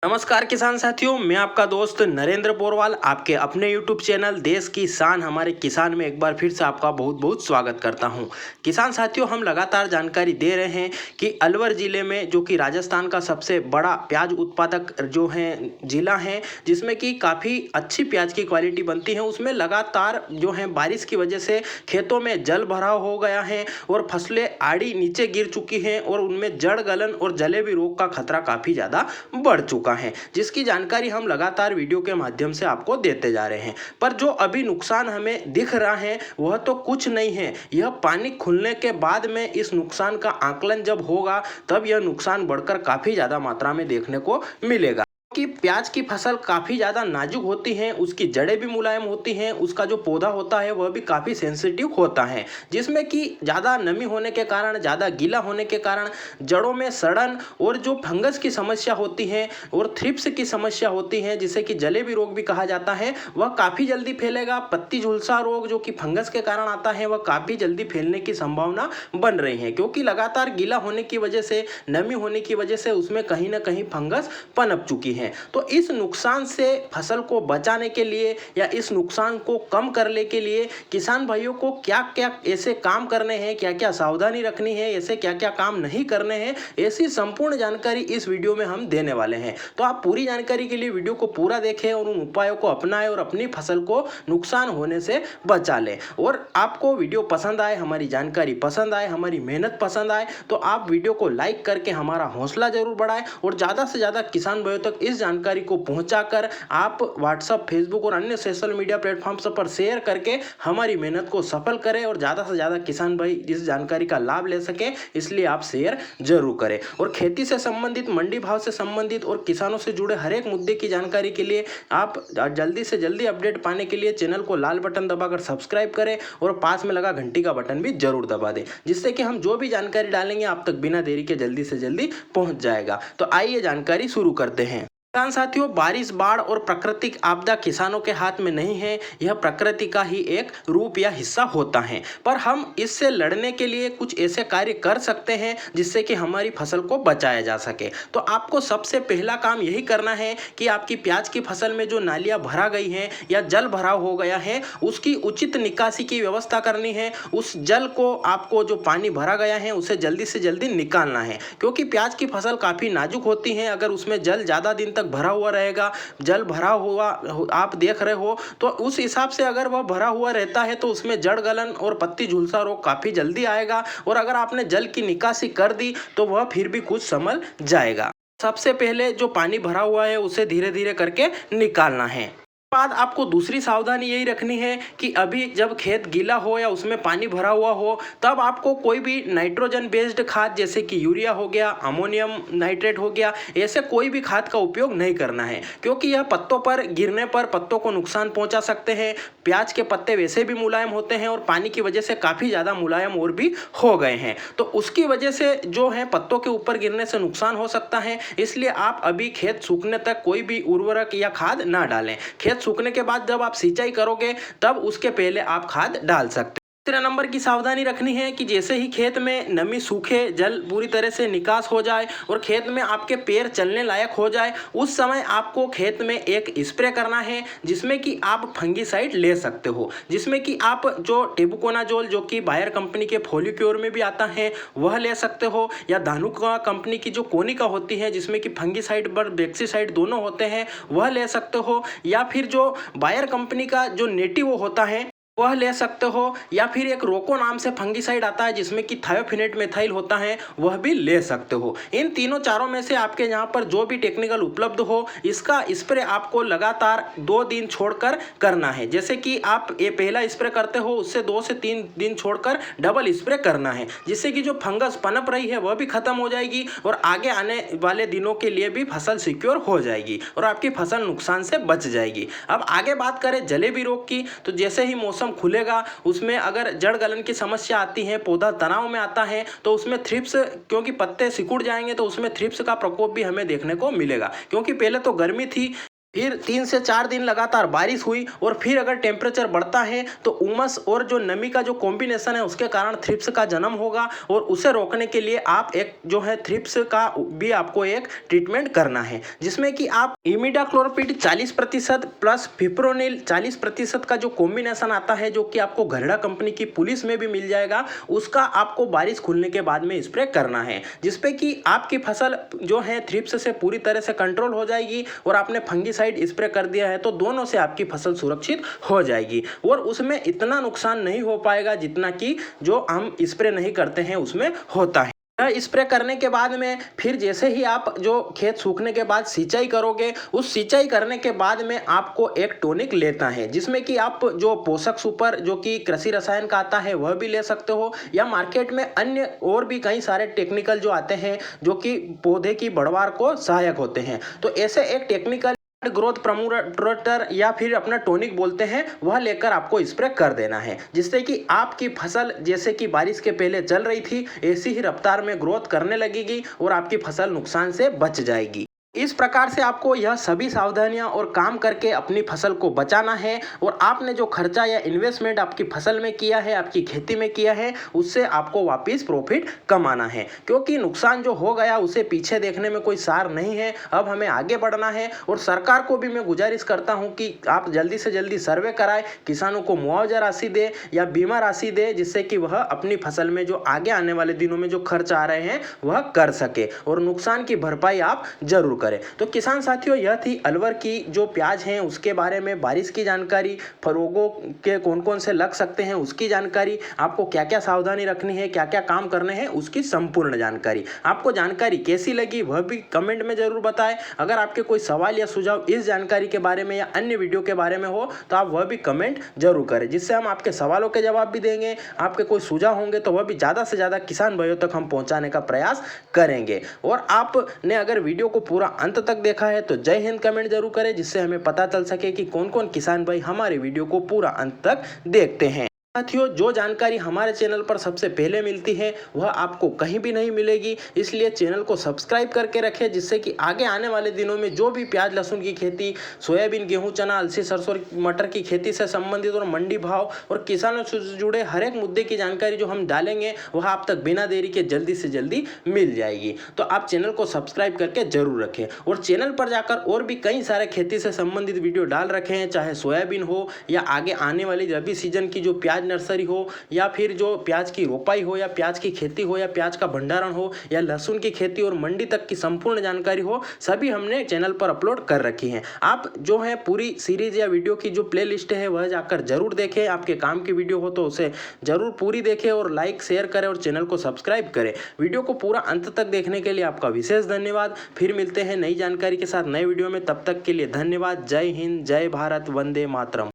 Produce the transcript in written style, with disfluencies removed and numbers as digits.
नमस्कार किसान साथियों, मैं आपका दोस्त नरेंद्र पोरवाल आपके अपने YouTube चैनल देश की शान हमारे किसान में एक बार फिर से आपका बहुत बहुत स्वागत करता हूं। किसान साथियों, हम लगातार जानकारी दे रहे हैं कि अलवर ज़िले में, जो कि राजस्थान का सबसे बड़ा प्याज उत्पादक जो है ज़िला है, जिसमें कि काफ़ी अच्छी प्याज की क्वालिटी बनती है, उसमें लगातार जो है बारिश की वजह से खेतों में जल भराव हो गया है और फसलें आड़ी नीचे गिर चुकी हैं और उनमें जड़ गलन और जलेबी रोग का खतरा काफ़ी ज़्यादा बढ़ चुका है, जिसकी जानकारी हम लगातार वीडियो के माध्यम से आपको देते जा रहे हैं। पर जो अभी नुकसान हमें दिख रहा है वह तो कुछ नहीं है, यह पानी खुलने के बाद में इस नुकसान का आकलन जब होगा तब यह नुकसान बढ़कर काफ़ी ज़्यादा मात्रा में देखने को मिलेगा। कि प्याज की फसल काफ़ी ज़्यादा नाजुक होती हैं, उसकी जड़ें भी मुलायम होती हैं, उसका जो पौधा होता है वह भी काफ़ी सेंसिटिव होता है, जिसमें कि ज़्यादा नमी होने के कारण, ज़्यादा गीला होने के कारण जड़ों में सड़न और जो फंगस की समस्या होती है और थ्रिप्स की समस्या होती है, जिसे कि जलेबी रोग भी कहा जाता है, वह काफ़ी जल्दी फैलेगा। पत्ती झुलसा रोग जो कि फंगस के कारण आता है वह काफ़ी जल्दी फैलने की संभावना बन रही है, क्योंकि लगातार गीला होने की वजह से, नमी होने की वजह से उसमें कहीं ना कहीं फंगस पनप चुकी है। तो इस नुकसान से फसल को बचाने के लिए या इस नुकसान को कम करने के लिए किसान भाइयों को क्या क्या ऐसे काम करने हैं, क्या क्या सावधानी रखनी है, ऐसे क्या क्या काम नहीं करने हैं, ऐसी संपूर्ण जानकारी इस वीडियो में हम देने वाले हैं। तो आप पूरी जानकारी के लिए वीडियो को पूरा देखें और उन उपायों को अपनाएं और अपनी फसल को नुकसान होने से बचा लें। और आपको वीडियो पसंद आए, हमारी जानकारी पसंद आए, हमारी मेहनत पसंद आए तो आप वीडियो को लाइक करके हमारा हौसला जरूर बढ़ाएं और ज़्यादा से ज़्यादा किसान भाइयों तक इस जानकारी को पहुंचाकर आप व्हाट्सएप, फेसबुक और अन्य सोशल मीडिया प्लेटफॉर्म्स पर शेयर करके हमारी मेहनत को सफल करें और ज़्यादा से ज़्यादा किसान भाई इस जानकारी का लाभ ले सकें, इसलिए आप शेयर जरूर करें। और खेती से संबंधित, मंडी भाव से संबंधित और किसानों से जुड़े हर एक मुद्दे की जानकारी के लिए आप जल्दी से जल्दी अपडेट पाने के लिए चैनल को लाल बटन दबाकर सब्सक्राइब करें और पास में लगा घंटी का बटन भी जरूर दबा दें, जिससे कि हम जो भी जानकारी डालेंगे आप तक बिना देरी के जल्दी से जल्दी पहुंच जाएगा। तो आइए जानकारी शुरू करते हैं। किसान साथियों, बारिश, बाढ़ और प्राकृतिक आपदा किसानों के हाथ में नहीं है, यह प्रकृति का ही एक रूप या हिस्सा होता है। पर हम इससे लड़ने के लिए कुछ ऐसे कार्य कर सकते हैं जिससे कि हमारी फसल को बचाया जा सके। तो आपको सबसे पहला काम यही करना है कि आपकी प्याज की फसल में जो नालियां भरा गई हैं या जल भराव हो गया है उसकी उचित निकासी की व्यवस्था करनी है। उस जल को, आपको जो पानी भरा गया है उसे जल्दी से जल्दी निकालना है, क्योंकि प्याज की फसल काफ़ी नाजुक होती है। अगर उसमें जल ज़्यादा दिन तक भरा हुआ रहेगा, जल भरा हुआ आप देख रहे हो, तो उस हिसाब से अगर वह भरा हुआ रहता है तो उसमें जड़ गलन और पत्ती झुलसा रोग काफ़ी जल्दी आएगा। और अगर आपने जल की निकासी कर दी तो वह फिर भी कुछ संभल जाएगा। सबसे पहले जो पानी भरा हुआ है उसे धीरे धीरे करके निकालना है। बाद आपको दूसरी सावधानी यही रखनी है कि अभी जब खेत गीला हो या उसमें पानी भरा हुआ हो तब आपको कोई भी नाइट्रोजन बेस्ड खाद जैसे कि यूरिया हो गया, अमोनियम नाइट्रेट हो गया, ऐसे कोई भी खाद का उपयोग नहीं करना है, क्योंकि यह पत्तों पर गिरने पर पत्तों को नुकसान पहुंचा सकते हैं। प्याज के पत्ते वैसे भी मुलायम होते हैं और पानी की वजह से काफ़ी ज़्यादा मुलायम और भी हो गए हैं, तो उसकी वजह से जो है पत्तों के ऊपर गिरने से नुकसान हो सकता है। इसलिए आप अभी खेत सूखने तक कोई भी उर्वरक या खाद ना डालें। खेत सूखने के बाद जब आप सिंचाई करोगे तब उसके पहले आप खाद डाल सकते हैं। तीसरे नंबर की सावधानी रखनी है कि जैसे ही खेत में नमी सूखे, जल पूरी तरह से निकास हो जाए और खेत में आपके पैर चलने लायक हो जाए, उस समय आपको खेत में एक स्प्रे करना है जिसमें कि आप फंगीसाइड ले सकते हो, जिसमें कि आप जो टेबुकोनाजोल जो कि बायर कंपनी के फोलिक्योर में भी आता है वह ले सकते हो, या धानुका कंपनी की जो कोनिका होती है जिसमें कि फंगीसाइड और बेक्सीसाइड दोनों होते हैं वह ले सकते हो, या फिर जो बायर कंपनी का जो नेटिव होता है वह ले सकते हो, या फिर एक रोको नाम से फंगीसाइड आता है जिसमें कि थायोफिनेट मेथाइल होता है वह भी ले सकते हो। इन तीनों चारों में से आपके यहाँ पर जो भी टेक्निकल उपलब्ध हो इसका स्प्रे आपको लगातार 2 दिन छोड़कर करना है। जैसे कि आप ये पहला स्प्रे करते हो उससे 2 से 3 दिन छोड़कर डबल स्प्रे करना है, जिससे कि जो फंगस पनप रही है वह भी खत्म हो जाएगी और आगे आने वाले दिनों के लिए भी फसल सिक्योर हो जाएगी और आपकी फसल नुकसान से बच जाएगी। अब आगे बात करें जलेबी रोग की, तो जैसे ही मौसम खुलेगा उसमें अगर जड़ गलन की समस्या आती है, पौधा तनाव में आता है, तो उसमें थ्रिप्स, क्योंकि पत्ते सिकुड़ जाएंगे तो उसमें थ्रिप्स का प्रकोप भी हमें देखने को मिलेगा। क्योंकि पहले तो गर्मी थी, फिर 3 से 4 दिन लगातार बारिश हुई और फिर अगर टेम्परेचर बढ़ता है तो उमस और जो नमी का जो कॉम्बिनेशन है उसके कारण थ्रिप्स का जन्म होगा और उसे रोकने के लिए आप एक जो है थ्रिप्स का भी आपको एक ट्रीटमेंट करना है, जिसमें कि आप इमिडाक्लोप्रिड 40% प्लस फिप्रोनिल 40% का जो कॉम्बिनेशन आता है, जो कि आपको घरड़ा कंपनी की पुलिस में भी मिल जाएगा, उसका आपको बारिश खुलने के बाद में स्प्रे करना है, जिसपे कि आपकी फसल जो है थ्रिप्स से पूरी तरह से कंट्रोल हो जाएगी। और आपने फंगीसाइड स्प्रे कर दिया है तो दोनों से आपकी फसल सुरक्षित हो जाएगी और उसमें इतना नुकसान नहीं हो पाएगा जितना कि जो हम स्प्रे नहीं करते हैं उसमें होता है। स्प्रे करने के बाद में फिर जैसे ही आप जो खेत सूखने के बाद सिंचाई करोगे, उस सिंचाई करने के बाद में आपको एक टॉनिक लेना है, जिसमें कि आप जो पोषक सुपर जो कि कृषि रसायन का आता है वह भी ले सकते हो, या मार्केट में अन्य और भी कई सारे टेक्निकल जो आते हैं जो कि पौधे की बढ़वार को सहायक होते हैं। तो ऐसे एक टेक्निकल ग्रोथ प्रमोटर या फिर अपना टॉनिक बोलते हैं, वह लेकर आपको स्प्रे कर देना है, जिससे कि आपकी फसल जैसे कि बारिश के पहले चल रही थी ऐसी ही रफ्तार में ग्रोथ करने लगेगी और आपकी फसल नुकसान से बच जाएगी। इस प्रकार से आपको यह सभी सावधानियां और काम करके अपनी फसल को बचाना है और आपने जो खर्चा या इन्वेस्टमेंट आपकी फसल में किया है, आपकी खेती में किया है, उससे आपको वापस प्रॉफिट कमाना है, क्योंकि नुकसान जो हो गया उसे पीछे देखने में कोई सार नहीं है। अब हमें आगे बढ़ना है और सरकार को भी मैं गुजारिश करता हूं कि आप जल्दी से जल्दी सर्वे कराएं, किसानों को मुआवजा राशि दे या बीमा राशि दे, जिससे कि वह अपनी फसल में जो आगे आने वाले दिनों में जो खर्च आ रहे हैं वह कर सके और नुकसान की भरपाई आप जरूर करें। तो किसान साथियों, यह थी अलवर की जो प्याज हैं उसके बारे में बारिश की जानकारी, रोगों के कौन कौन से लग सकते हैं उसकी जानकारी, आपको क्या क्या सावधानी रखनी है, क्या क्या काम करने हैं उसकी संपूर्ण जानकारी। आपको जानकारी कैसी लगी वह भी कमेंट में जरूर बताएं। अगर आपके कोई सवाल या सुझाव इस जानकारी के बारे में या अन्य वीडियो के बारे में हो तो आप वह भी कमेंट जरूर करें, जिससे हम आपके सवालों के जवाब भी देंगे। आपके कोई सुझाव होंगे तो वह भी ज़्यादा से ज़्यादा किसान भाइयों तक हम पहुँचाने का प्रयास करेंगे। और आपने अगर वीडियो को पूरा अंत तक देखा है तो जय हिंद कमेंट जरूर करें, जिससे हमें पता चल सके कि कौन कौन किसान भाई हमारे वीडियो को पूरा अंत तक देखते हैं। साथियों, जो जानकारी हमारे चैनल पर सबसे पहले मिलती है वह आपको कहीं भी नहीं मिलेगी, इसलिए चैनल को सब्सक्राइब करके रखें, जिससे कि आगे आने वाले दिनों में जो भी प्याज लहसुन की खेती, सोयाबीन गेहूं चना अलसी सरसों मटर की खेती से संबंधित और मंडी भाव और किसानों से जुड़े हर एक मुद्दे की जानकारी जो हम डालेंगे वह आप तक बिना देरी के जल्दी से जल्दी मिल जाएगी। तो आप चैनल को सब्सक्राइब करके जरूर रखें और चैनल पर जाकर और भी कई सारे खेती से संबंधित वीडियो डाल रखे हैं, चाहे सोयाबीन हो या आगे आने वाली रबी सीजन की जो प्याज नर्सरी हो या फिर जो प्याज की रोपाई हो या प्याज की खेती हो या प्याज का भंडारण हो या लहसुन की खेती और मंडी तक की संपूर्ण जानकारी हो, सभी हमने चैनल पर अपलोड कर रखी हैं। आप जो है पूरी सीरीज या वीडियो की जो प्लेलिस्ट है वह जाकर जरूर देखें। आपके काम की वीडियो हो तो उसे जरूर पूरी देखें और लाइक शेयर करें और चैनल को सब्सक्राइब करें। वीडियो को पूरा अंत तक देखने के लिए आपका विशेष धन्यवाद। फिर मिलते हैं नई जानकारी के साथ नए वीडियो में, तब तक के लिए धन्यवाद। जय हिंद, जय भारत, वंदे मातरम।